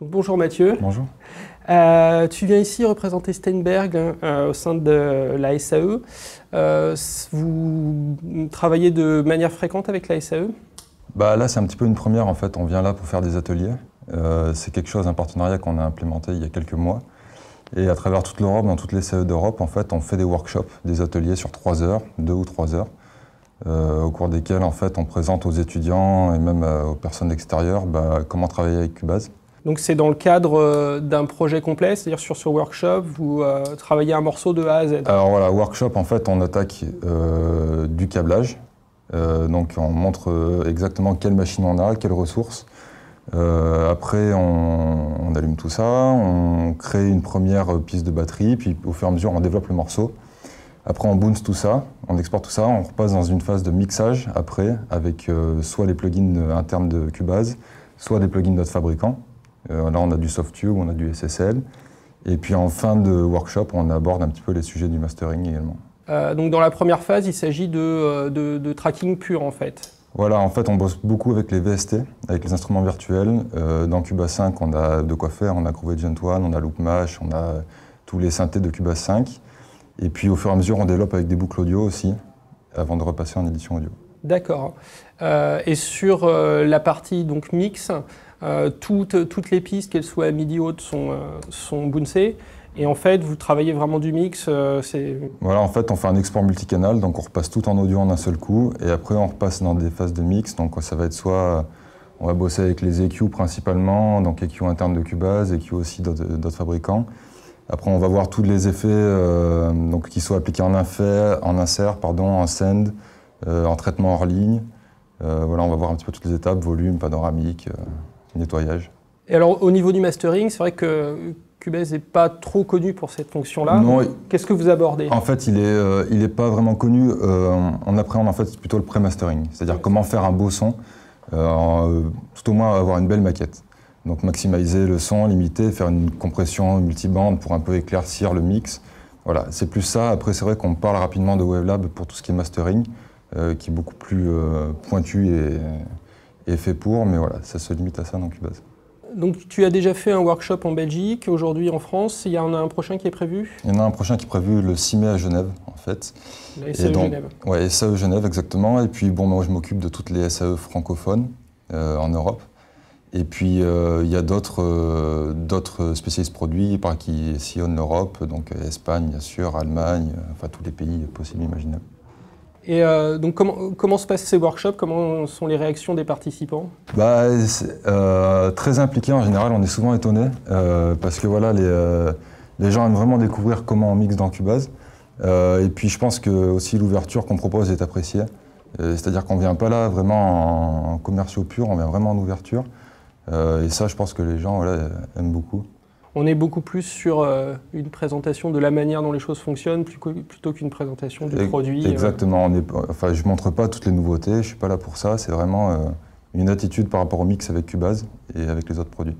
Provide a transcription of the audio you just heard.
Donc, bonjour Mathieu. Bonjour. Tu viens ici représenter Steinberg au sein de la SAE. Vous travaillez de manière fréquente avec la SAE? Là, c'est un petit peu une première en fait. On vient là pour faire des ateliers. C'est quelque chose, un partenariat qu'on a implémenté il y a quelques mois. Et à travers toute l'Europe, dans toutes les SAE d'Europe, en fait, on fait des workshops, des ateliers sur 3 heures, 2 ou 3 heures, au cours desquels en fait, on présente aux étudiants et même aux personnes extérieures comment travailler avec Cubase. Donc c'est dans le cadre d'un projet complet, c'est-à-dire sur ce workshop, vous travaillez un morceau de A à Z. Alors voilà, workshop, en fait, on attaque du câblage. Donc on montre exactement quelle machine on a, quelles ressources. Après, on allume tout ça, on crée une première piste de batterie, puis au fur et à mesure, on développe le morceau. Après, on bounce tout ça, on exporte tout ça, on repasse dans une phase de mixage après, avec soit les plugins internes de Cubase, soit des plugins de notre fabricant. Là, on a du Softube, on a du SSL. Et puis en fin de workshop, on aborde un petit peu les sujets du mastering également. Donc dans la première phase, il s'agit de tracking pur en fait. Voilà, en fait, on bosse beaucoup avec les VST, avec les instruments virtuels. Dans Cubase 5, on a de quoi faire. On a Groove Agent One, on a Loopmash, on a tous les synthés de Cubase 5. Et puis au fur et à mesure, on développe avec des boucles audio aussi, avant de repasser en édition audio. D'accord. Et sur la partie donc mix, toutes les pistes, qu'elles soient MIDI hautes, sont bouncées. Et en fait, vous travaillez vraiment du mix. Voilà, en fait, on fait un export multicanal, donc on repasse tout en audio en un seul coup. Et après, on repasse dans des phases de mix. Donc ça va être soit, on va bosser avec les EQ principalement, donc EQ internes de Cubase, EQ aussi d'autres fabricants. Après, on va voir tous les effets donc, qui sont appliqués en insert, en send, en traitement hors ligne. Voilà, on va voir un petit peu toutes les étapes, volume, panoramique, nettoyage. Et alors, au niveau du mastering, c'est vrai que Cubase n'est pas trop connu pour cette fonction-là. Qu'est-ce que vous abordez? En fait, il est pas vraiment connu. On appréhende en fait plutôt le pré-mastering, c'est-à-dire comment faire un beau son, tout au moins avoir une belle maquette. Donc maximiser le son, limiter, faire une compression multibande pour un peu éclaircir le mix. Voilà, c'est plus ça. Après, c'est vrai qu'on parle rapidement de Wavelab pour tout ce qui est mastering, qui est beaucoup plus pointu et fait pour, mais voilà, ça se limite à ça dans Cubase. Donc tu as déjà fait un workshop en Belgique, aujourd'hui en France, il y en a un prochain qui est prévu? Il y en a un prochain qui est prévu le 6 mai à Genève, en fait. La SAE Genève. Oui, SAE Genève, exactement. Et puis, moi, je m'occupe de toutes les SAE francophones en Europe. Et puis, il y a d'autres spécialistes produits qui sillonnent l'Europe, donc Espagne, bien sûr, Allemagne, enfin tous les pays possibles et imaginables. Et donc comment se passent ces workshops? Comment sont les réactions des participants? Très impliqués en général, on est souvent étonnés parce que voilà, les gens aiment vraiment découvrir comment on mixe dans Cubase. Et puis je pense que aussi l'ouverture qu'on propose est appréciée. C'est-à-dire qu'on ne vient pas là vraiment en commerciaux pur, on vient vraiment en ouverture. Et ça, je pense que les gens aiment beaucoup. On est beaucoup plus sur une présentation de la manière dont les choses fonctionnent plutôt qu'une présentation du produit. Exactement. Je ne montre pas toutes les nouveautés, je ne suis pas là pour ça. C'est vraiment une attitude par rapport au mix avec Cubase et avec les autres produits.